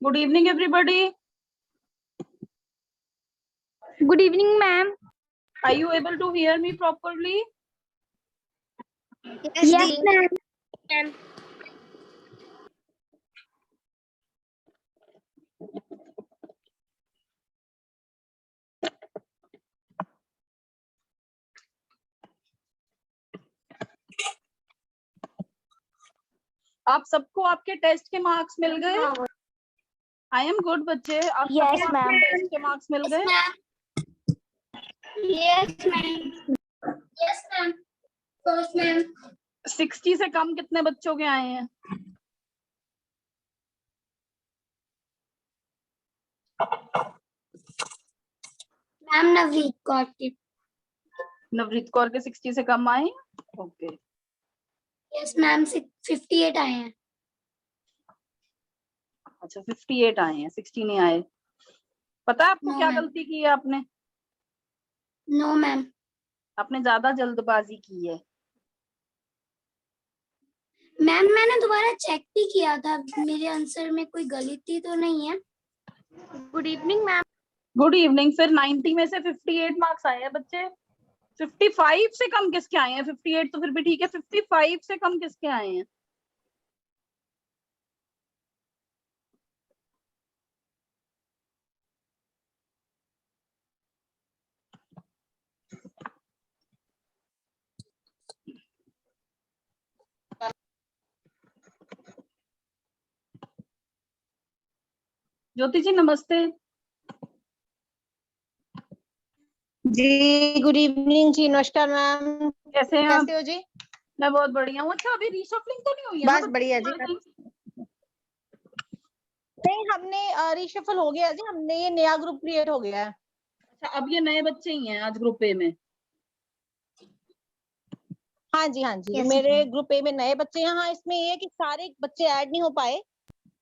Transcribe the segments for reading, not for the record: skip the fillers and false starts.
Good evening, everybody. Good evening, ma'am. Are you able to hear me properly? Yes, ma'am. आप सबको आपके test के marks मिल गए? आई am good बच्चे। आप Yes, सबको ma'am. टेस्ट के मार्क्स मिल गए? Yes, ma'am. Yes, ma'am. First, ma'am. 60 से कम कितने बच्चों के आए हैं? Ma'am, Navneet got it. Navreet Kaur के 60 से कम आए? ओके। Yes, ma'am. 58 आए हैं. अच्छा, 58 आए हैं, 60 नहीं आए। पता है आपको No, क्या ma'am. गलती की है आपने? No, ma'am. आपने ज्यादा जल्दबाजी की है। मैम मैंने दोबारा चेक भी किया था, मेरे आंसर में कोई गलती तो नहीं है। Good evening ma'am. Good evening. फिर 90 में से 58 मार्क्स आए हैं बच्चे। 55 से कम किसके आए हैं? 58 तो फिर भी ठीक है, 55 से कम किसके आए हैं? ज्योति जी नमस्ते। जी गुड इवनिंग जी। नमस्कार मैम, कैसे हैं आप? कैसे हो जी? मैं बहुत बढ़िया हूँ। अच्छा, अभी रीशफलिंग तो नहीं हुई है ना? बस बढ़िया जी। नहीं, हमने रिशफल हो गया जी, हमने ये नया ग्रुप क्रिएट हो गया है। अच्छा, अब ये नए बच्चे ही हैं आज ग्रुप ए में? हाँ जी हाँ जी, Yes, मेरे ma'am. ग्रुप ए में नए बच्चे हैं। हाँ, इसमें ये है कि सारे बच्चे ऐड नहीं हो पाए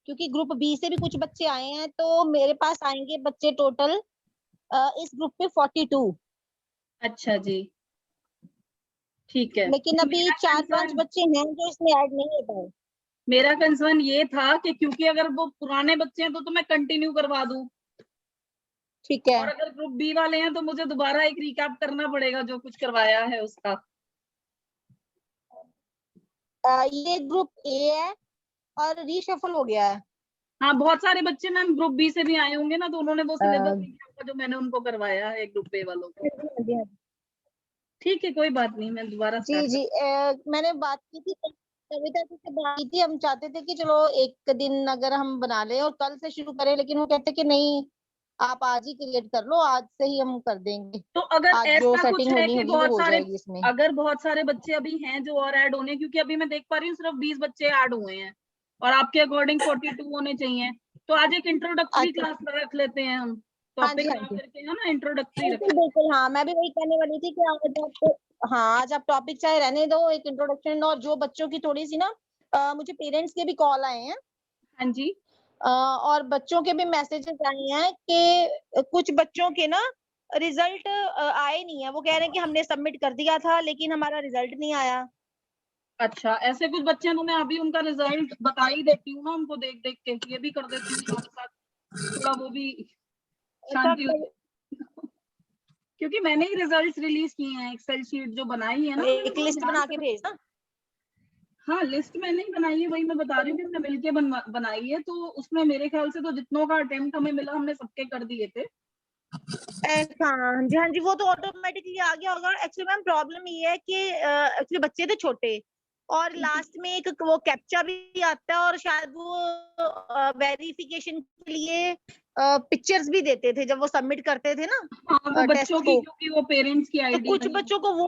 क्योंकि ग्रुप बी से भी कुछ बच्चे आए हैं, तो मेरे पास आएंगे बच्चे टोटल इस ग्रुप पे 42। अच्छा जी, ठीक है। लेकिन अभी मेरा 4-5 कंसर्न बच्चे हैं जो इसमें ऐड नहीं हो पाए। मेरा कंसर्न ये था कि क्योंकि अगर वो पुराने बच्चे हैं तो मैं कंटिन्यू करवा दूं, ठीक है। और अगर ग्रुप बी वाले हैं तो मुझे दोबारा एक रिकैप करना पड़ेगा जो कुछ करवाया है उसका। ये ग्रुप ए है और रीशफल हो गया है। हाँ, बहुत सारे बच्चे मैम ग्रुप बी से भी आए होंगे ना, तो उन्होंने वो सिलेबस नहीं किया होगा जो मैंने उनको करवाया है ग्रुप ए वालों को। ठीक है, कोई बात नहीं, मैं दोबारा जी स्टार्ट जी, मैंने बात की थी कविता जी से, बात की थी। हम चाहते थे कि चलो एक दिन अगर हम बना लें और कल से शुरू करें, लेकिन वो कहते कि नहीं, आप आज ही क्रिएट कर लो, आज से ही हम कर देंगे। तो अगर आज जो ऐसा कुछ सेटिंग है होनी कि होगी वो हो जाएगी इसमें। अगर बहुत सारे बच्चे अभी हैं जो और ऐड होने, क्योंकि अभी मैं देख पा रही हूँ सिर्फ 20 बच्चे ऐड हुए हैं और आपके अकॉर्डिंग 42 होने चाहिए, तो आज एक इंट्रोडक्टरी अच्छा, क्लास रख लेते हैं हम। हाँ टॉपिक जी हाँ ना जी, करके है ना, इंट्रोडक्टरी बिल्कुल रखें। बिल्कुल। हाँ, मैं भी वही कहने वाली थी कि आज आप टॉपिक चाहे रहने दो, एक इंट्रोडक्शन। और जो बच्चों की थोड़ी सी ना मुझे पेरेंट्स के भी कॉल आए हैं हाँ जी। और बच्चों के भी मैसेजेस आए हैं कि कुछ बच्चों के ना रिजल्ट आए नहीं है। वो कह रहे हैं कि हमने सबमिट कर दिया था लेकिन हमारा रिजल्ट नहीं आया। अच्छा, ऐसे कुछ बच्चे हैं तो मैं अभी उनका रिजल्ट बता ही देती हूँ ना, उनको देख देख के ये भी कर देती हूँ साथ साथ, थोड़ा वो भी ऐसा शांति हो। क्योंकि मैंने ही रिजल्ट्स रिलीज किए हैं, एक्सेल शीट जो बनाई है ना, मैंने एक बहुत लिस्ट ध्यान बना से के भेजना। हाँ, लिस्ट मैंने ही बनाई है, वही मैं बता रही हूँ कि हमने मिलके बनाई है, तो उसमें मेरे ख्याल से तो जितनों का अटेम्प्ट हमें मिला हमने सबके कर दिए थे। हाँ जी हाँ जी, वो तो ऑटोमेटिकली आ गया होगा। एक्चुअली मैम प्रॉब्लम ये है कि एक्चुअली बच्चे थे छोटे और लास्ट में एक वो कैप्चा भी आता है, और शायद वो वेरिफिकेशन के लिए पिक्चर्स भी देते थे जब वो सबमिट करते थे ना हाँ, वो टेस्ट बच्चों की, को। क्योंकि वो पेरेंट्स की तो आईडी कुछ नहीं। बच्चों को वो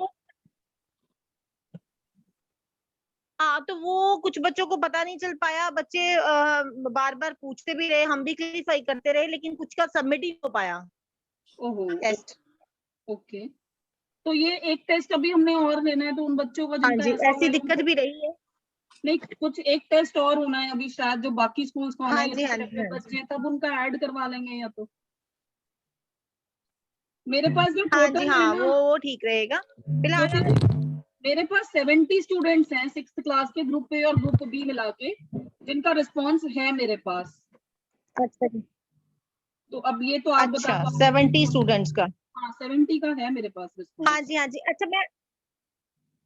हाँ, तो वो कुछ बच्चों को पता नहीं चल पाया, बच्चे बार बार पूछते भी रहे, हम भी क्लियरिफाई करते रहे, लेकिन कुछ का सबमिट ही नहीं हो पाया ओहो, टेस्ट। ओके। तो ये एक टेस्ट अभी हमने और लेना है, तो उन बच्चों का हाँ जिनका जी, ऐसा हुआ ऐसी है दिक्कत भी रही है। नहीं, कुछ एक टेस्ट और होना है अभी शायद, जो बाकी स्कूल्स का होना हाँ है, जी, हाँ जी, सेपरेट हाँ बच्चे जी। हैं, तब उनका ऐड करवा लेंगे। या तो मेरे पास जो हाँ जी, टोटल है हाँ, ना, वो ठीक रहेगा जो फिलहाल। मेरे पास 70 स्टूडेंट्स हैं 6th क्लास के, ग्रुप ए और ग्रुप बी मिला के, जिनका रिस्पॉन्स है मेरे पास। अच्छा जी। तो अब ये तो आप बता अच्छा, पाओ। 70 स्टूडेंट्स का। हाँ, 70 का है मेरे पास रिस्पॉन्स। हाँ जी, हाँ जी। अच्छा,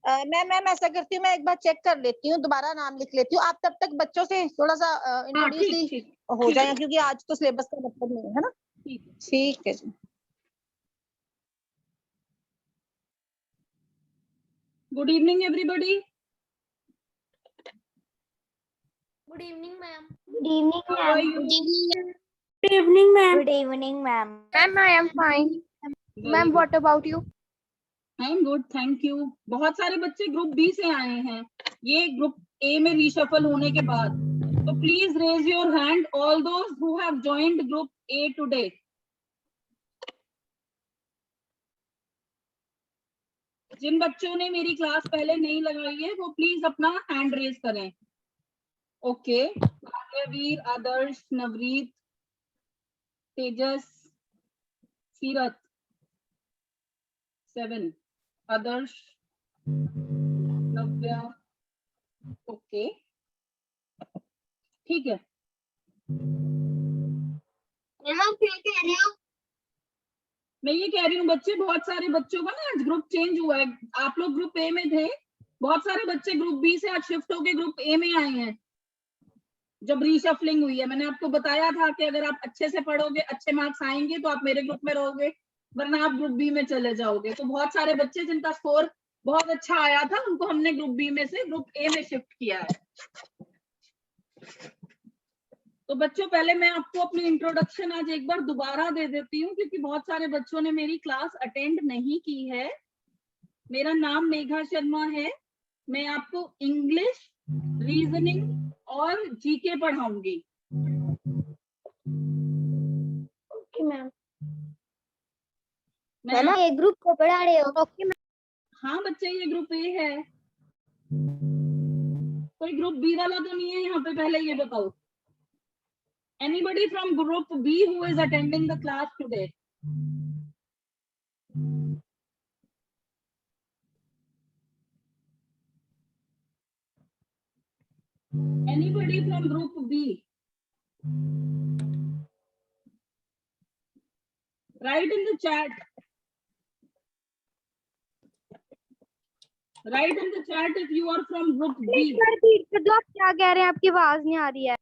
मैम ऐसा करती हूँ, मैं एक बार चेक कर लेती हूँ, दोबारा नाम लिख लेती हूँ, आप तब तक बच्चों से थोड़ा सा हाँ, इंट्रोड्यूस ठीक ही ठीक हो ठीक है, जाएगा, क्योंकि आज तो सिलेबस का मतलब नहीं है ना। ठीक है। ठीक है जी। Good evening everybody. Good evening ma'am. Good evening how are ma'am. You? Good evening ma'am. Good evening ma'am. Ma'am I am fine. Very ma'am good. What about you? I am good, thank you. बहुत सारे बच्चे group B से आए हैं, ये group A में reshuffle होने के बाद। तो please raise your hand all those who have joined group A today. जिन बच्चों ने मेरी क्लास पहले नहीं लगाई है, वो प्लीज अपना हैंड रेज करें। ओके, वीर, आदर्श, नवरीत, तेजस, सीरत, 7, आदर्श, नव्या, ओके, ठीक है। क्या कह रहे हो? मैं ये कह रही हूँ बच्चे, बहुत सारे बच्चों का ना आज ग्रुप चेंज हुआ है। आप लोग ग्रुप ए में थे, बहुत सारे बच्चे ग्रुप बी से आज शिफ्ट होके ग्रुप ए में आए हैं। जब रीशफलिंग हुई है, मैंने आपको बताया था कि अगर आप अच्छे से पढ़ोगे, अच्छे मार्क्स आएंगे तो आप मेरे ग्रुप में रहोगे, वरना आप ग्रुप बी में चले जाओगे। तो बहुत सारे बच्चे जिनका स्कोर बहुत अच्छा आया था, उनको हमने ग्रुप बी में से ग्रुप ए में शिफ्ट किया है। तो बच्चों, पहले मैं आपको अपनी इंट्रोडक्शन आज एक बार दोबारा दे देती हूँ, क्योंकि बहुत सारे बच्चों ने मेरी क्लास अटेंड नहीं की है। मेरा नाम मेघा शर्मा है। मैं आपको इंग्लिश, रीजनिंग और जीके पढ़ाऊंगी। Okay ma'am. मैं मैम एक ग्रुप को पढ़ा रहे हो? Okay ma'am. हाँ बच्चे, ये ग्रुप ए है, कोई ग्रुप बी वाला तो नहीं है यहाँ पे, पहले ये बताओ। Anybody from group B who is attending the class today? Anybody from group B? Write in the chat. Write in the chat if you are from group B. Repeat कर दो, आप क्या कह रहे हैं? आपकी आवाज नहीं आ रही है।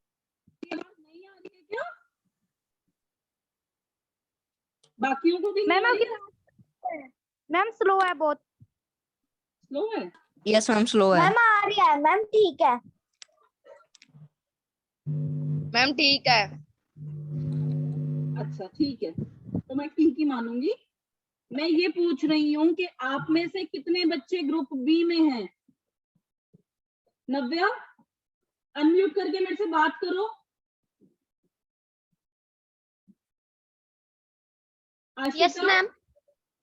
नहीं आ रही है क्या? बाकियों को भी नहीं मैम आ रही आपकी मैम स्लो है बहुत। स्लो है? यस मैम, स्लो है। मैम आ रही है मैम, ठीक है। मैम ठीक है। अच्छा ठीक है, तो मैं ठीक ही मानूंगी। मैं ये पूछ रही हूँ कि आप में से कितने बच्चे ग्रुप बी में हैं? नव्या, अनम्यूट करके मेरे से बात करो। Yes Ashika, ma'am.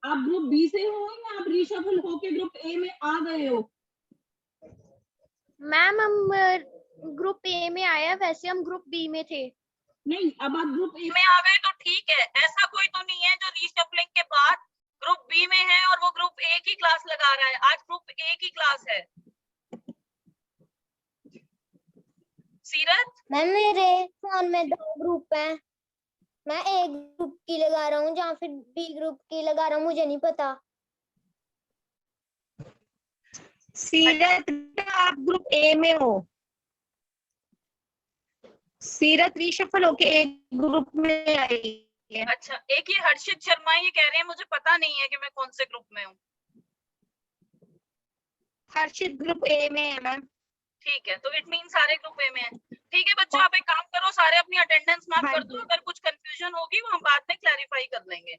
आप ग्रुप बी से हो या आप रीशफल होके ग्रुप ए में आ गए हो? मैम हम ग्रुप ए में आए हैं, वैसे हम ग्रुप बी में थे। नहीं, अब आप ग्रुप ए में आ गए तो ठीक है। ऐसा कोई तो नहीं है जो रीशफलिंग के बाद ग्रुप बी में है और वो ग्रुप ए की क्लास लगा रहा है। आज ग्रुप ए की क्लास है। सीरत, मैम मेरे फोन में 2 ग्रुप हैं, मैं एक ग्रुप की लगा रहा हूँ या फिर बी ग्रुप की लगा रहा हूँ, मुझे नहीं पता। सीरत, आप ग्रुप ए में हो? सीरत रीशफल होके एक ग्रुप में आई है। अच्छा, एक ये हर्षित शर्मा ये कह रहे हैं मुझे पता नहीं है कि मैं कौन से ग्रुप में हूँ। हर्षित ग्रुप ए में है मैम। ठीक है, तो इट मीन सारे ग्रुप ए में है। ठीक है बच्चों, आप एक काम करो, सारे अपनी अटेंडेंस मार्क हाँ कर दो। अगर कुछ कंफ्यूजन होगी वो हम बाद में क्लैरिफाई कर लेंगे।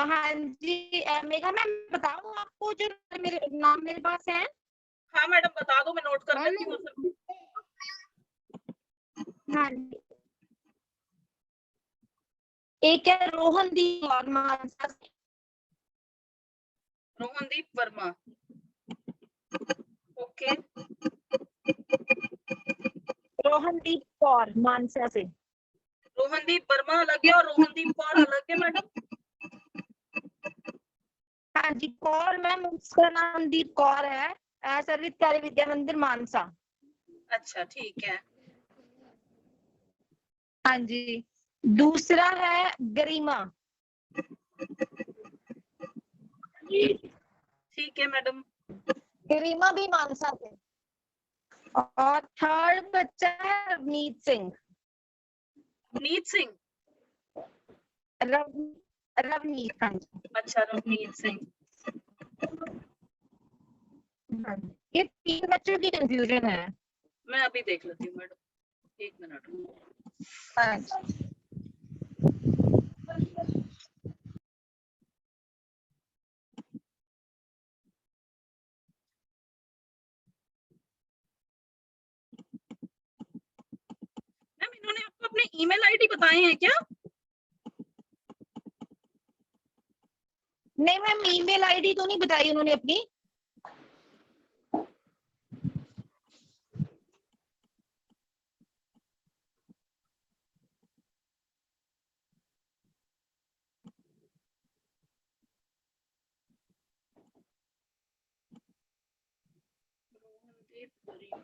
हाँ जी मेघा मैम बताऊँ आपको जो मेरे नाम मेरे पास है। हाँ मैडम बता दो, मैं नोट कर लेती हूँ। हाँ जी, एक है रोहनदीप कौर मानसा से। रोहनदीप वर्मा, ओके। रोहनदीप कौर मानसा से। रोहनदीप वर्मा अलग है और रोहनदीप कौर अलग है मैडम। हाँ जी कौर मैम उसका नाम दीप कौर है, सर्वितकारी विद्या मंदिर मानसा। अच्छा ठीक है। हाँ जी, दूसरा है गरिमा। ठीक है मैडम। गरिमा भी मानसा से। और थर्ड बच्चा है रवनीत सिंह। नीत सिंह, रवनीत हाँ जी। अच्छा रवनीत सिंह। ये 3 बच्चों की कंफ्यूजन है। मैं अभी देख लेती हूँ मैडम, 1 मिनट। हाँ जी। मैम इन्होंने आपको अपने ईमेल आईडी बताए हैं क्या? नहीं मैम ईमेल आईडी तो नहीं बताई उन्होंने अपनी। रोहनदीप वर्मा।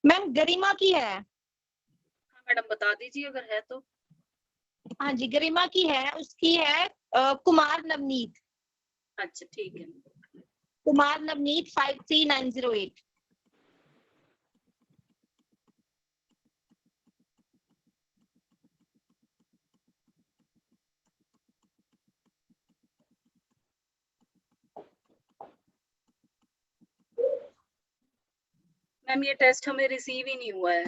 मैम गरिमा की है। हाँ मैडम बता दीजिए अगर है तो। हाँ जी गरिमा की है, उसकी है कुमार नवनीत। अच्छा ठीक है। कुमार नवनीत 53908। मैम ये टेस्ट हमें रिसीव ही नहीं हुआ है।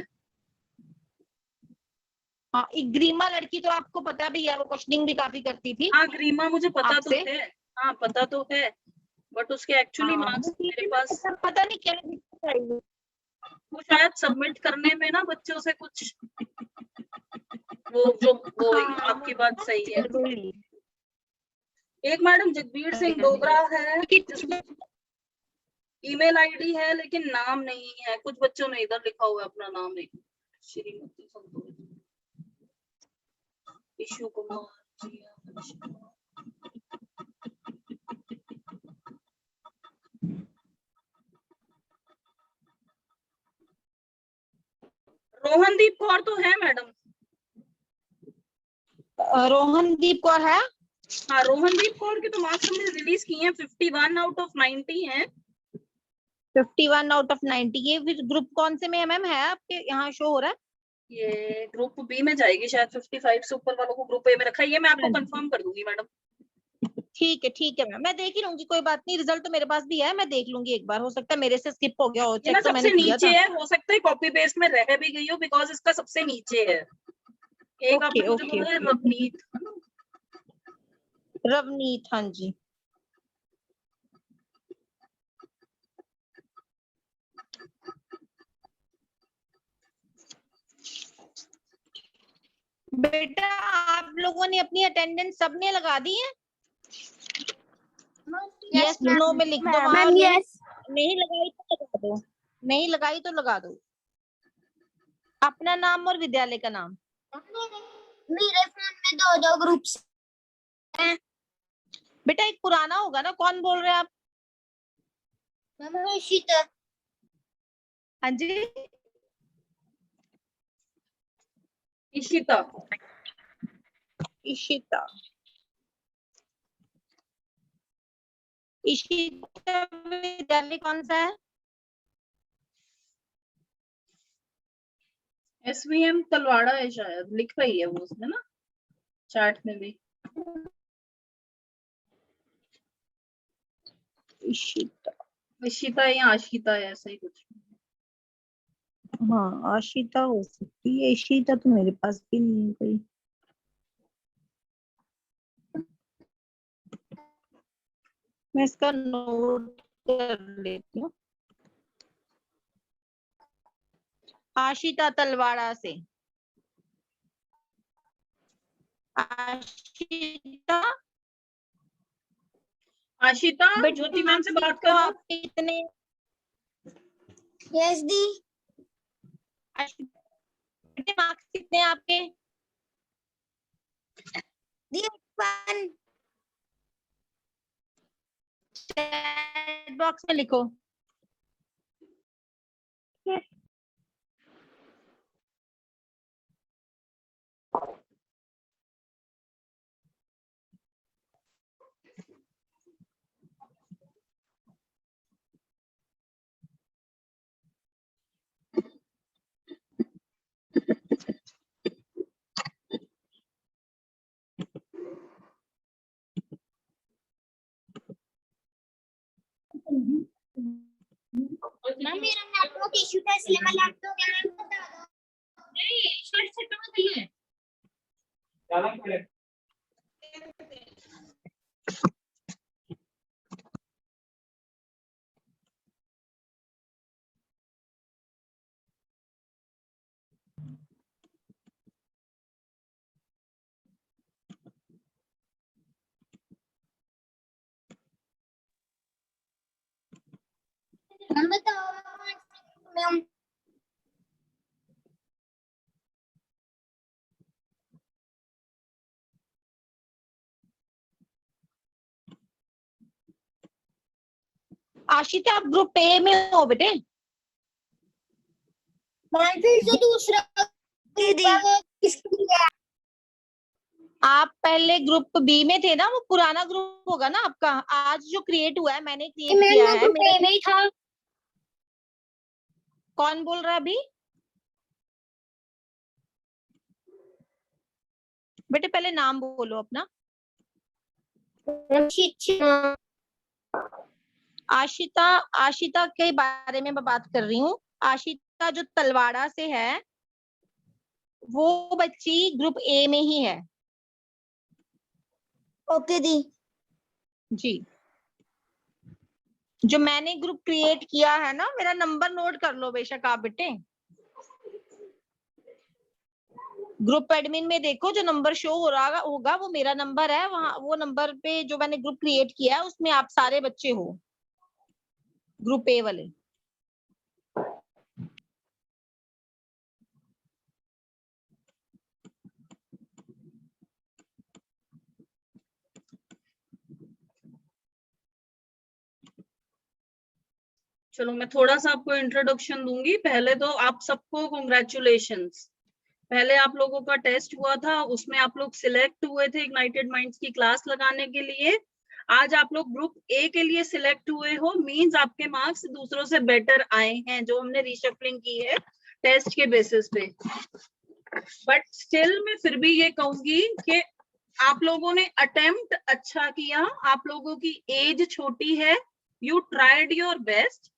हाँ एक ग्रीमा लड़की तो आपको पता भी है, वो क्वेश्चनिंग भी काफी करती थी हाँ ग्रीमा मुझे पता तो आपसे। है। हाँ पता तो है, बट उसके एक्चुअली हाँ मार्क्स वो मेरे पास, पता नहीं क्या दिक्कत आई है। वो शायद सबमिट करने में ना बच्चों से कुछ, वो हाँ आपकी बात सही है। वही। एक मैडम जगबीर सिंह डोगरा है जिसमें ईमेल आईडी है लेकिन नाम नहीं है। कुछ बच्चों ने इधर लिखा हुआ है अपना नाम नहीं। श्रीमती संतोष, ईशु कुमार जी, रोहनदीप कौर तो है मैडम। रोहनदीप कौर है। हाँ रोहनदीप कौर के तो मार्क्स हमने रिलीज किए हैं, 51 आउट ऑफ 90 हैं। 51 आउट ऑफ 90। ये फिर ग्रुप कौन से में है मैम, है आपके यहाँ शो हो रहा है? ये ग्रुप बी में जाएगी शायद, 55 से ऊपर वालों को ग्रुप ए में रखा है। ये मैं आपको कंफर्म कर दूंगी मैडम। ठीक है मैम, मैं देख ही लूंगी, कोई बात नहीं। रिजल्ट तो मेरे पास भी है, मैं देख लूंगी एक बार, हो सकता है मेरे से स्किप हो गया हो, ये ना चेक तो सबसे मैंने किया नीचे था। है, हो सकता है कॉपी पेस्ट में रह भी गई हो, बिकॉज इसका सबसे नीचे है। एक ओके आपने मुझे ओके बोला है ओके। रवनीत। रवनीत हाँ जी। बेटा आप लोगों ने अपनी अटेंडेंस सबने लगा दी है? यस नो में लिख दो वहां। Ma'am yes. नहीं लगाई तो लगा दो, नहीं लगाई तो लगा दो। अपना नाम और विद्यालय का नाम। मेरे फोन में दो ग्रुप्स हैं। बेटा एक पुराना होगा ना, कौन बोल रहे हैं आप? मैम इशिता। हाँ जी इशिता। इशिता। इशिता विद्यालय कौन सा है? एसवीएम तलवाड़ा है शायद, लिख रही है वो उसमें ना चैट में भी। इशिता इशिता या आशिता है, ऐसा ही कुछ। हाँ आशिता हो सकती है, इशिता तो मेरे पास भी नहीं है कोई। मैं इसका नोट कर लेती हूँ। आशिता तलवाड़ा से। आशिता, आशिता, बेटा ज्योति मैम से बात तो करो। आपके कितने? यस दी। बेटे मार्क्स कितने हैं आपके? दी 1। चैट बॉक्स में लिखो। मैम मेरा नेटवर्क इशू था इसलिए मैं लैपटॉप यहाँ बता दो। नहीं, शर्ट से कहाँ गई है? मैम बताओ मैम। आशिता आप ग्रुप ए में हो बेटे? मैम फिर जो दूसरा दीदी आप पहले ग्रुप बी में थे ना, वो पुराना ग्रुप होगा ना आपका। आज जो क्रिएट हुआ है, मैंने क्रिएट किया है। ग्रुप ए में ही था। कौन बोल रहा है अभी? बेटे पहले नाम बोलो अपना। आशिता, आशिता के बारे में मैं बात कर रही हूँ। आशिता जो तलवाड़ा से है, वो बच्ची ग्रुप ए में ही है। ओके दी। जी, जो मैंने ग्रुप क्रिएट किया है ना, मेरा नंबर नोट कर लो बेशक आप बेटे। ग्रुप एडमिन में देखो, जो नंबर शो हो रहा होगा वो मेरा नंबर है। वहां वो नंबर पे जो मैंने ग्रुप क्रिएट किया है, उसमें आप सारे बच्चे हो, ग्रुप ए वाले। चलो मैं थोड़ा सा आपको इंट्रोडक्शन दूंगी। पहले तो आप सबको कॉन्ग्रेचुलेशंस। पहले आप लोगों का टेस्ट हुआ था, उसमें आप लोग सिलेक्ट हुए थे इग्नाइटेड माइंड्स की क्लास लगाने के लिए। आज आप लोग ग्रुप ए के लिए सिलेक्ट हुए हो, मींस आपके मार्क्स दूसरों से बेटर आए हैं, जो हमने रीशफलिंग की है टेस्ट के बेसिस पे। बट स्टिल मैं फिर भी ये कहूंगी कि आप लोगों ने अटेम्प्ट अच्छा किया। आप लोगों की एज छोटी है, यू ट्राइड योर बेस्ट।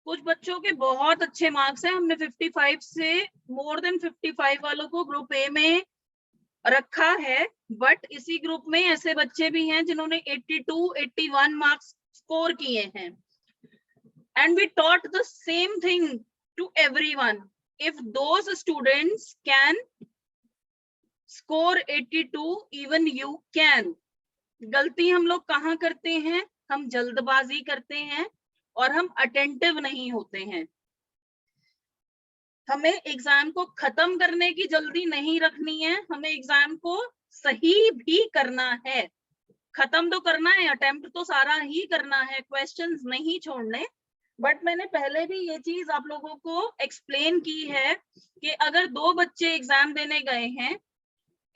कुछ बच्चों के बहुत अच्छे मार्क्स हैं, हमने 55 से मोर देन 55 वालों को ग्रुप ए में रखा है। बट इसी ग्रुप में ऐसे बच्चे भी हैं जिन्होंने 82, 81 मार्क्स स्कोर किए हैं। And we taught the same thing to everyone. If those students can score 82, even you can. गलती हम लोग कहाँ करते हैं? हम जल्दबाजी करते हैं और हम अटेंटिव नहीं होते हैं। हमें एग्जाम को खत्म करने की जल्दी नहीं रखनी है, हमें एग्जाम को सही भी करना है। खत्म तो करना है, अटेम्प्ट तो सारा ही करना है, क्वेश्चंस नहीं छोड़ने। बट मैंने पहले भी ये चीज आप लोगों को एक्सप्लेन की है कि अगर दो बच्चे एग्जाम देने गए हैं,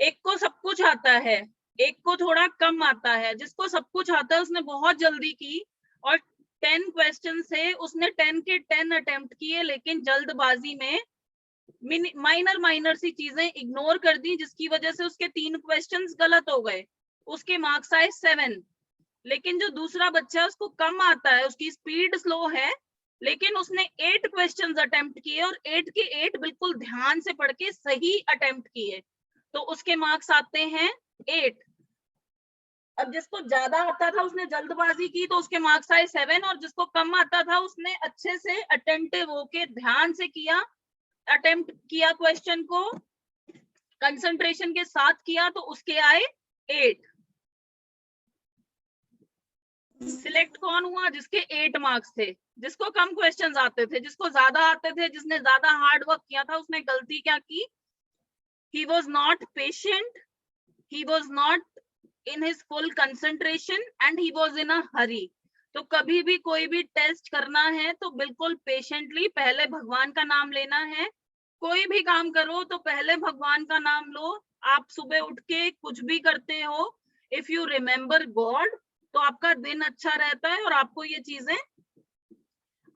एक को सब कुछ आता है, एक को थोड़ा कम आता है। जिसको सब कुछ आता है उसने बहुत जल्दी की और 10 क्वेश्चन से उसने 10 के 10 अटेम्प्ट किए, लेकिन जल्दबाजी में माइनर सी चीजें इग्नोर कर दी, जिसकी वजह से उसके 3 क्वेश्चंस गलत हो गए। उसके मार्क्स आए 7। लेकिन जो दूसरा बच्चा है उसको कम आता है, उसकी स्पीड स्लो है, लेकिन उसने 8 क्वेश्चंस अटेम्प्ट किए और 8 के 8 बिल्कुल ध्यान से पढ़ के सही अटेम्प्ट किए, तो उसके मार्क्स आते हैं 8। अब जिसको ज्यादा आता था उसने जल्दबाजी की तो उसके मार्क्स आए 7, और जिसको कम आता था उसने अच्छे से अटेंटिव होके ध्यान से किया, अटेम्प्ट किया क्वेश्चन को, कंसंट्रेशन के साथ किया, तो उसके आए 8। सिलेक्ट कौन हुआ? जिसके 8 मार्क्स थे। जिसको कम क्वेश्चंस आते थे, जिसको ज्यादा आते थे, जिसने ज्यादा हार्ड वर्क किया था, उसने गलती क्या की? He was not patient, he was not in his full concentration and he was in a hurry. तो कभी भी कोई भी टेस्ट करना है तो बिल्कुल पेशेंटली पहले भगवान का नाम लेना है। कोई भी काम करो तो पहले भगवान का नाम लो। आप सुबह उठ के कुछ भी करते हो, इफ यू रिमेम्बर गॉड, तो आपका दिन अच्छा रहता है और आपको ये चीजें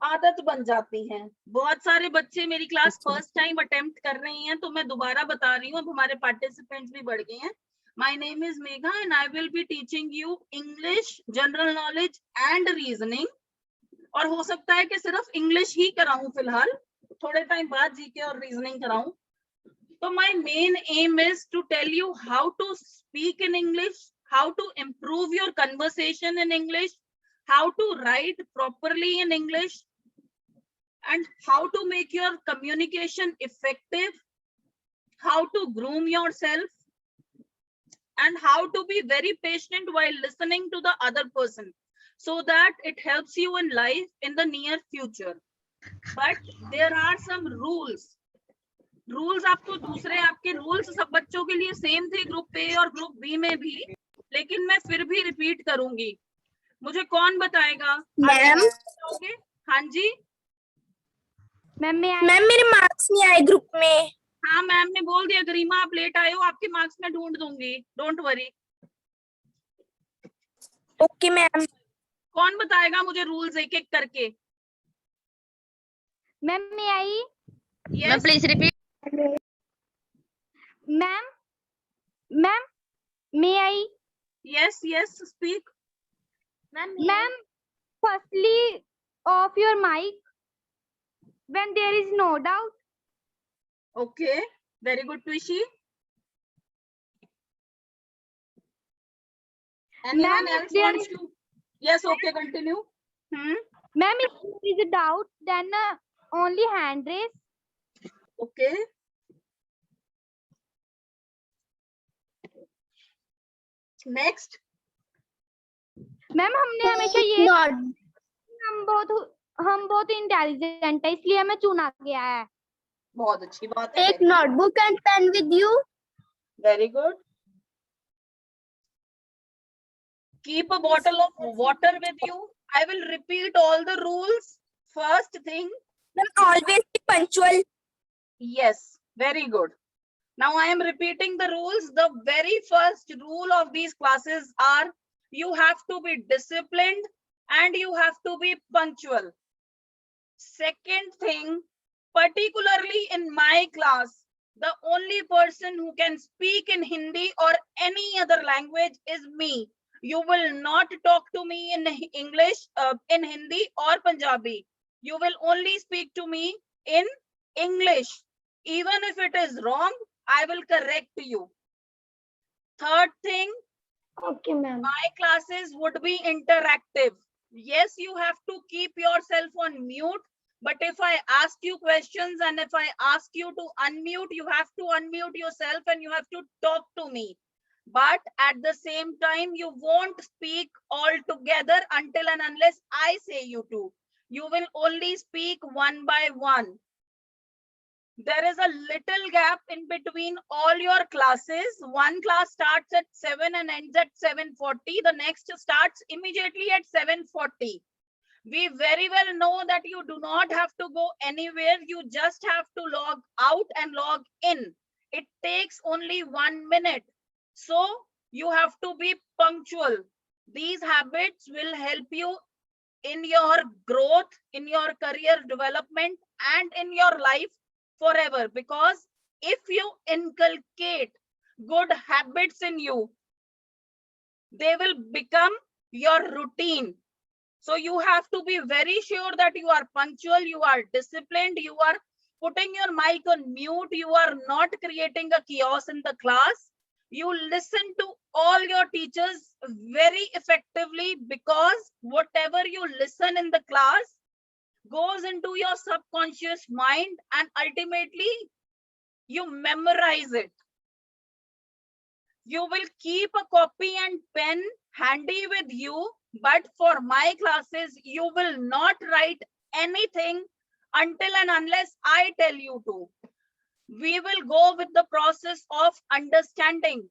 आदत बन जाती हैं। बहुत सारे बच्चे मेरी क्लास फर्स्ट टाइम अटेम्प्ट कर रही हैं, तो मैं दोबारा बता रही हूँ, अब हमारे पार्टिसिपेंट्स भी बढ़ गए हैं। My name is Megha and I will be teaching you English, General Knowledge and Reasoning. और हो सकता है कि सिर्फ इंग्लिश ही कराऊं फिलहाल, थोड़े टाइम बाद जीके और रीजनिंग कराऊं। तो my main aim is to tell you how to speak in English, how to improve your conversation in English, how to write properly in English, and how to make your communication effective, how to groom yourself, and how to be very patient while listening to the other person, so that it helps you in life in the near future. But there are some rules. Rules आपको दूसरे, आपके rules सब बच्चों के लिए same थे group A और group B में भी, लेकिन मैं फिर भी रिपीट करूंगी। मुझे कौन बताएगा? मैम, हाँ जी मैम मेरे मार्क्स नहीं आए ग्रुप में। हाँ, मैम ने बोल दिया गरिमा आप लेट आए हो, आपके मार्क्स मैं ढूंढ दूंगी, डोंट वरी। Okay ma'am. कौन बताएगा मुझे रूल्स एक एक करके? मैम मैं आई। Yes please repeat. Ma'am ma'am मैं आई। Yes yes speak. Ma'am firstly off your mic when there is no doubt. Okay, very good, Twishi. Anyone else wants to? Yes, okay, continue. Ma'am, if there is a doubt, then only hand raise. Okay. Next. Ma'am हमने हमेशा ये हम बहुत intelligent है, इसलिए हमें चुना गया है। बहुत अच्छी बात है। Take notebook and pen with you. Very good. Keep a bottle of water with you. I will repeat all the rules. First thing. Always be punctual. Yes, very good. Now I am repeating the rules. The very first rule of these classes are you have to be disciplined and you have to be punctual. Second thing, particularly in my class, the only person who can speak in Hindi or any other language is me. You will not talk to me in English, in Hindi or Punjabi. You will only speak to me in English. Even if it is wrong, I will correct you. Third thing, Okay, ma'am. my classes would be interactive. Yes, you have to keep yourself on mute, but if I ask you questions and if I ask you to unmute, you have to unmute yourself and you have to talk to me. But at the same time, you won't speak all together until and unless I say you to. You will only speak one by one. There is a little gap in between all your classes. One class starts at 7 and ends at 7:40. The next starts immediately at 7:40. We very well know that you do not have to go anywhere. You just have to log out and log in. It takes only 1 minute. So you have to be punctual. These habits will help you in your growth, in your career development, and in your life forever. Because if you inculcate good habits in you, they will become your routine. So you have to be very sure that you are punctual, you are disciplined, you are putting your mic on mute, you are not creating a chaos in the class. You listen to all your teachers very effectively, because whatever you listen in the class goes into your subconscious mind and ultimately you memorize it. You will keep a copy and pen handy with you, but for my classes, you will not write anything until and unless I tell you to. We will go with the process of understanding.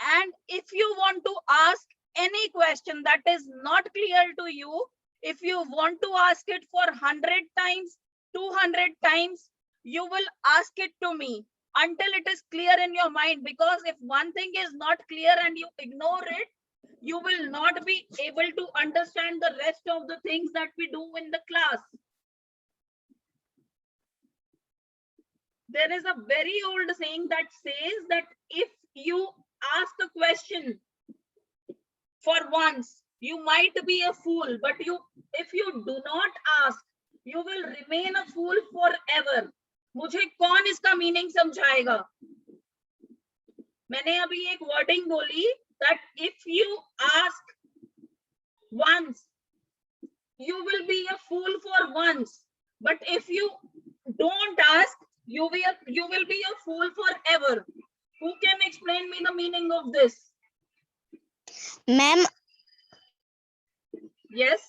And if you want to ask any question that is not clear to you, if you want to ask it for 100 times, 200 times, you will ask it to me until it is clear in your mind. Because if one thing is not clear and you ignore it, you will not be able to understand the rest of the things that we do in the class. There is a very old saying that says that if you ask a question for once, you might be a fool, but if you do not ask, you will remain a fool forever. मुझे कौन इसका meaning समझाएगा? मैंने अभी एक wording बोली that if you ask once, you will be a fool for once, but if you don't ask, you will be a fool forever. Who can explain me the meaning of this? Ma'am, Yes.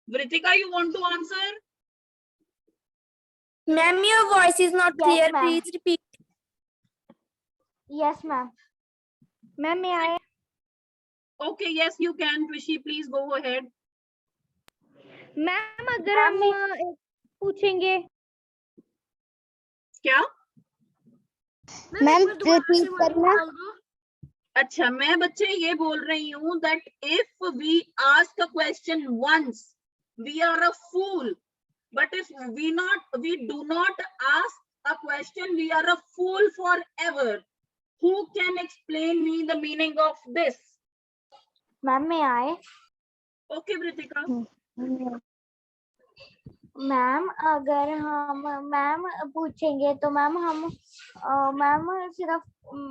Vritika, you want to answer? ma'am, your voice is not Yes, clear. ma'am. Please repeat. Yes, ma'am. Ma'am, may I? Okay, yes, you can. Rishi, please go ahead. Ma'am अगर हम पूछेंगे क्या? Ma'am repeat करना. अच्छा, मैं बच्चे ये बोल रही हूँ that if we ask a question once, we are a fool. But if we do not ask a question, we are a fool forever. Who can explain me the meaning of this? Ma'am may I? Okay, Vritika. Ma'am अगर हम ma'am पूछेंगे तो ma'am हम ma'am सिर्फ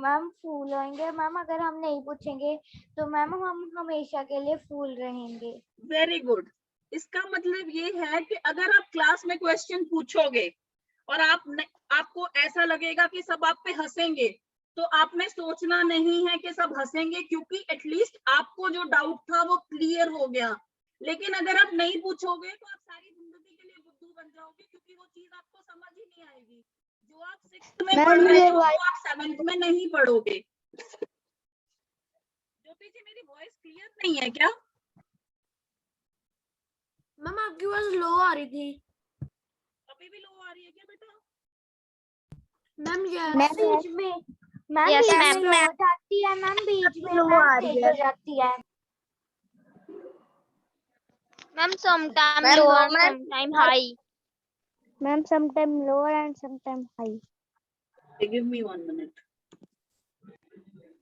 ma'am फूल होंगे. Ma'am अगर हम नहीं पूछेंगे तो मैम हम हमेशा के लिए फूल रहेंगे. Very good. इसका मतलब ये है कि अगर आप क्लास में क्वेश्चन पूछोगे और आपको ऐसा लगेगा कि सब आप पे हंसेंगे, तो आपने सोचना नहीं है कि सब हंसेंगे, क्योंकि एटलीस्ट आपको जो डाउट था वो क्लियर हो गया. लेकिन अगर आप नहीं पूछोगे तो आप सारी जिंदगी के लिए बुद्धू बन जाओगे, क्योंकि वो चीज आपको समझ ही नहीं आएगी. जो आप 6th में पढ़ रहे हो वो आप 7th में नहीं पढ़ोगे. ज्योति जी, मेरी वॉइस क्लियर नहीं है क्या? मैम आपकी आवाज लो आ रही थी. अभी भी लो आ रही है क्या बेटा? मैम बीच में मैम Yes, बीच में ma'am. लो हो जाती है. मैम बीच में लो मैम आ रही तेज है. हो जाती है. Ma'am sometime Ma'am, low and normal- sometime high. Ma'am sometime lower and sometime high. Give me 1 minute.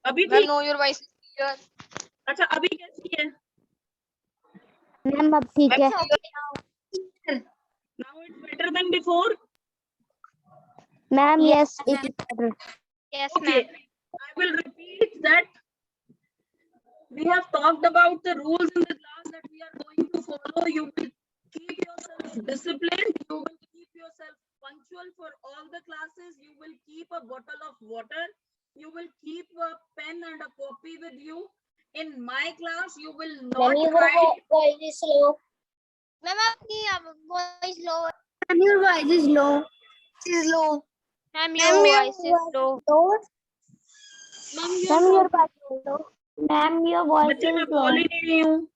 अभी Ma'am, ठीक? know your voice is clear. अच्छा, अभी कैसी है? मैम अब ठीक है. Now it's better than before? Ma'am yes it is better. Yes, Okay, ma'am. I will repeat that. We have talked about the rules in the class that we are going to follow. You will keep yourself disciplined. You will keep yourself punctual for all the classes. You will keep a bottle of water. You will keep a pen and a copy with you. In my class, you will not write. voice is low. Ma'am आपकी voice low. Ma'am your voice is low. Ma'am your voice is low. Ma'am your voice is low. Ma'am your voice बच्चे, मैं is बोल low. ही नहीं रही हूँ.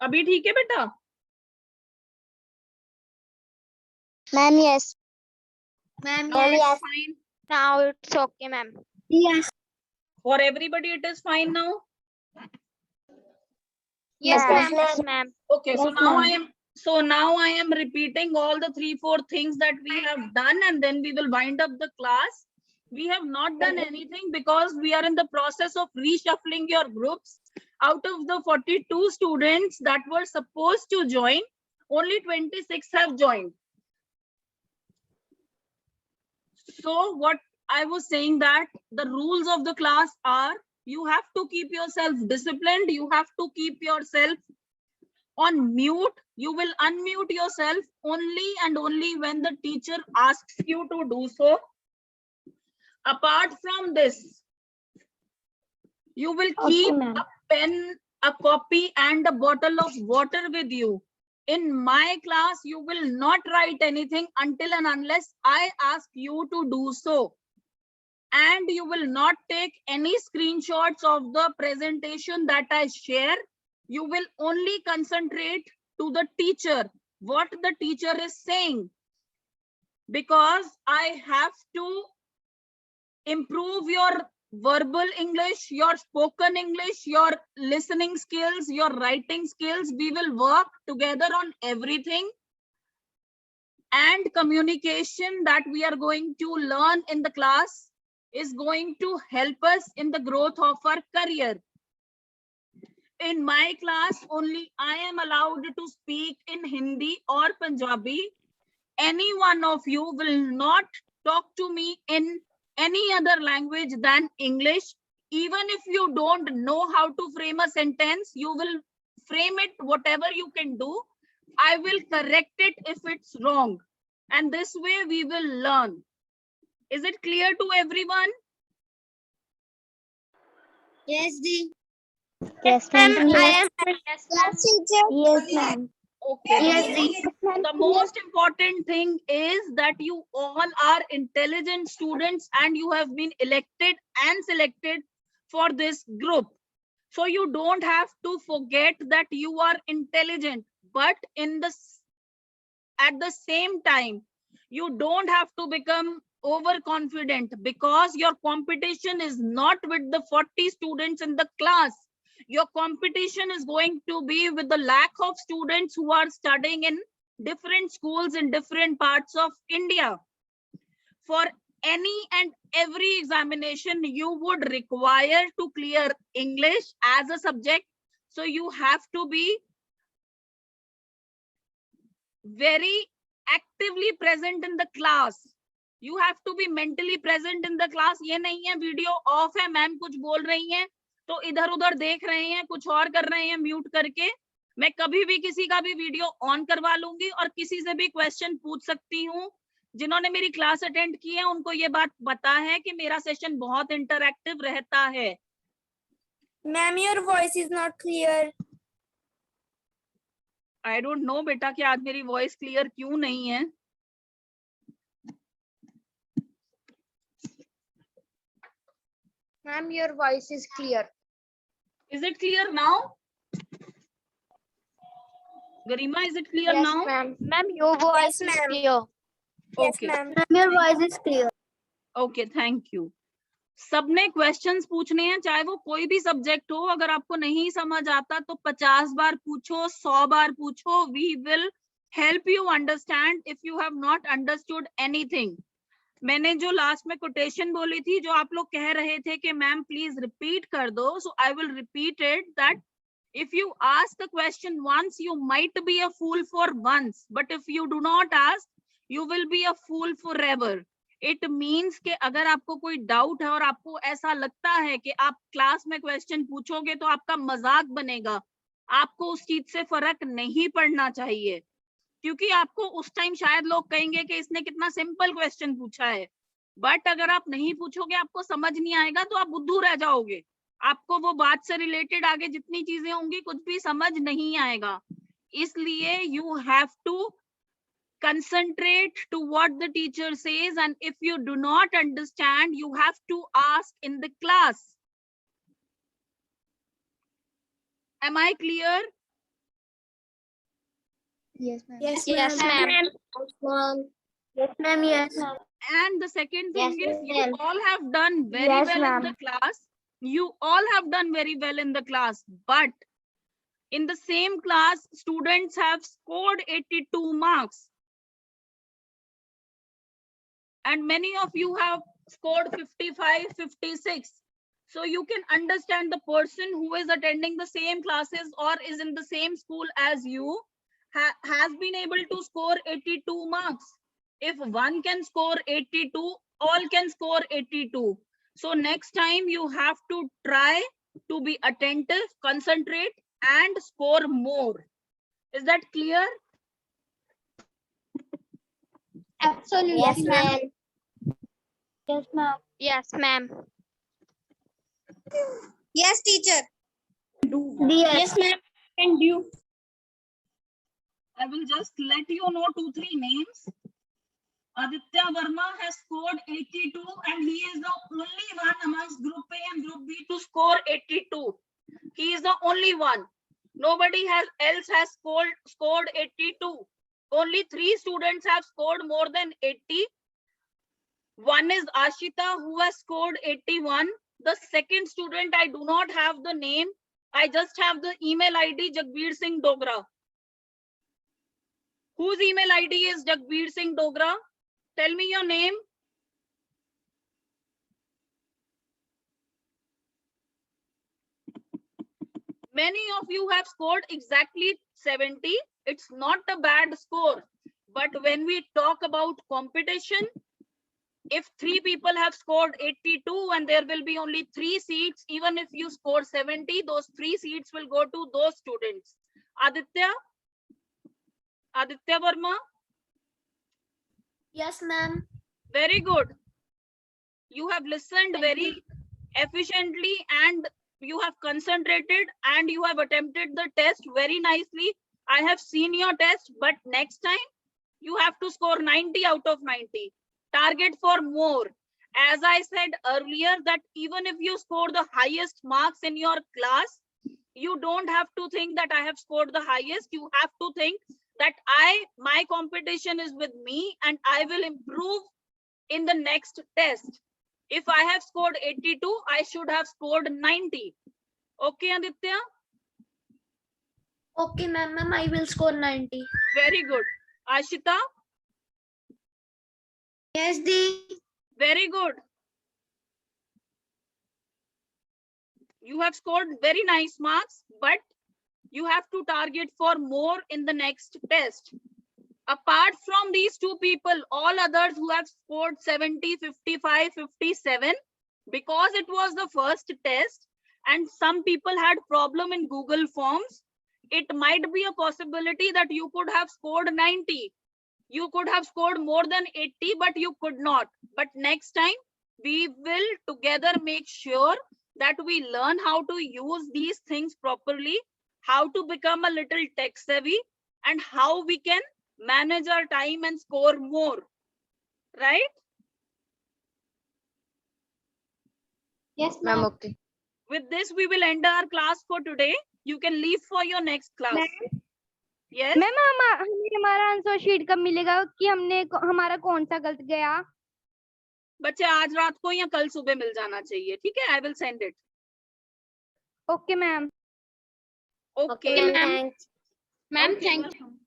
अभी ठीक है बेटा? Ma'am yes. Ma'am Now yes. it's fine. Now it's okay, ma'am. Yes. For everybody, it is fine now. Yes, Yes, ma'am. Yes, ma'am. Okay, so Yes, now I am repeating all the 3-4 things that we have done, and then we will wind up the class. We have not done anything because we are in the process of reshuffling your groups. Out of the 42 students that were supposed to join, only 26 have joined. So what I was saying, that the rules of the class are, you have to keep yourself disciplined. You have to keep yourself on mute. You will unmute yourself only and only when the teacher asks you to do so. Apart from this, you will keep a pen, a copy, and a bottle of water with you. In my class, you will not write anything until and unless I ask you to do so. And you will not take any screenshots of the presentation that I share. You will only concentrate to the teacher, what the teacher is saying. Because I have to improve your verbal English, your spoken English, your listening skills, your writing skills. We will work together on everything. And communication that we are going to learn in the class is going to help us in the growth of our career. In my class, only I am allowed to speak in Hindi or Punjabi. Any one of you will not talk to me in any other language than English. Even if you don't know how to frame a sentence, you will frame it whatever you can do. I will correct it if it's wrong. And this way we will learn. Is it clear to everyone? Yes, Di. Yes, ma'am. Yes, Yes, ma'am. Okay. Yes, Di. The most important thing is that you all are intelligent students and you have been elected and selected for this group. So you don't have to forget that you are intelligent, but at the same time, you don't have to become overconfident, because your competition is not with the 40 students in the class. Your competition is going to be with the lack of students who are studying in different schools in different parts of India. For any and every examination, you would require to clear English as a subject. So you have to be very actively present in the class. You have to be mentally present in the class. ये नहीं है video of है, ma'am कुछ बोल रही हैं तो इधर उधर देख रहे हैं, कुछ और कर रहे हैं म्यूट करके. मैं कभी भी किसी का भी वीडियो ऑन करवा लूंगी और किसी से भी क्वेश्चन पूछ सकती हूँ. जिन्होंने मेरी क्लास अटेंड की है उनको ये बात पता है कि मेरा सेशन बहुत इंटरैक्टिव रहता है. Ma'am, your voice is not clear. I don't know बेटा कि आज मेरी वॉइस क्लियर क्यों नहीं है. Ma'am, your voice is clear. Is it clear now? Garima, is it clear Yes, now? ma'am. Ma'am, your voice is clear. Yes, Okay. ma'am. Your voice is clear. Okay, thank you. सबने questions पूछने हैं, चाहे वो कोई भी subject हो. अगर आपको नहीं समझ आता तो 50 बार पूछो, 100 बार पूछो. We will help you understand if you have not understood anything. मैंने जो लास्ट में कोटेशन बोली थी, जो आप लोग कह रहे थे कि मैम प्लीज रिपीट कर दो, so I will repeat it. That if you ask the question once, you might be a fool for once, but if you do not ask, you will be a fool forever. It means कि अगर आपको कोई doubt है और आपको ऐसा लगता है कि आप क्लास में क्वेश्चन पूछोगे तो आपका मजाक बनेगा, आपको उस चीज से फर्क नहीं पड़ना चाहिए. क्योंकि आपको उस टाइम शायद लोग कहेंगे कि इसने कितना सिंपल क्वेश्चन पूछा है, बट अगर आप नहीं पूछोगे, आपको समझ नहीं आएगा, तो आप बुद्धू रह जाओगे. आपको वो बात से रिलेटेड आगे जितनी चीजें होंगी कुछ भी समझ नहीं आएगा. इसलिए you have to concentrate to what the teacher says, and if you do not understand, you have to ask in the class. Am I clear? Yes, ma'am. Yes, ma'am. Yes, ma'am. Yes. And the second thing Yes, is, you ma'am. all have done very Yes, well in ma'am. the class. You all have done very well in the class, but in the same class, students have scored 82 marks. And many of you have scored 55, 56. So you can understand the person who is attending the same classes or is in the same school as you has been able to score 82 marks. If one can score 82, all can score 82. So next time you have to try to be attentive, concentrate, and score more. Is that clear? Absolutely. Yes, ma'am. Yes, ma'am. Yes, ma'am. Yes, teacher. Yes, ma'am. Can do. I will just let you know 2-3 names. Aditya Verma has scored 82 and he is the only one amongst Group A and Group B to score 82. He is the only one. Nobody else has scored 82. Only 3 students have scored more than 80. One is Ashita who has scored 81. The second student, I do not have the name. I just have the email ID, Jagbir Singh Dogra. Whose email ID is Jagbir Singh Dogra? Tell me your name. Many of you have scored exactly 70. It's not a bad score. But when we talk about competition, if 3 people have scored 82 and there will be only 3 seats, even if you score 70, those 3 seats will go to those students. Aditya Verma? Yes, ma'am. Very good. You have listened very efficiently and you have concentrated and you have attempted the test very nicely. I have seen your test, but next time you have to score 90 out of 90. Target for more. As I said earlier, that even if you score the highest marks in your class, you don't have to think that I have scored the highest. You have to think that my competition is with me and I will improve in the next test. If I have scored 82, I should have scored 90. Okay, Aditya? Okay, ma'am. I will score 90. Very good. Ashita? Yes, Di. Very good. You have scored very nice marks, but you have to target for more in the next test. Apart from these 2 people, all others who have scored 70, 55, 57, because it was the first test and some people had problem in Google Forms, it might be a possibility that you could have scored 90. You could have scored more than 80, but you could not. But next time, we will together make sure that we learn how to use these things properly, how to become a little tech savvy, and how we can manage our time and score more. Right? Yes, ma'am. Okay. With this, we will end our class for today. You can leave for your next class. Yes? Ma'am हमें हमारा answer sheet कब मिलेगा कि हमने हमारा कौन सा गलत गया? बच्चे आज रात को या कल सुबह मिल जाना चाहिए. ठीक है? I will send it. Okay ma'am. Okay. ma'am. Ma'am, Okay, thank welcome.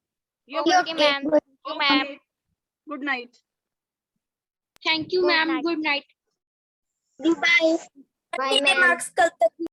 You're Okay, welcome. ma'am. Okay. ma'am. Good night. Thank you, Good ma'am. night. Good night. Bye. Bye, ma'am.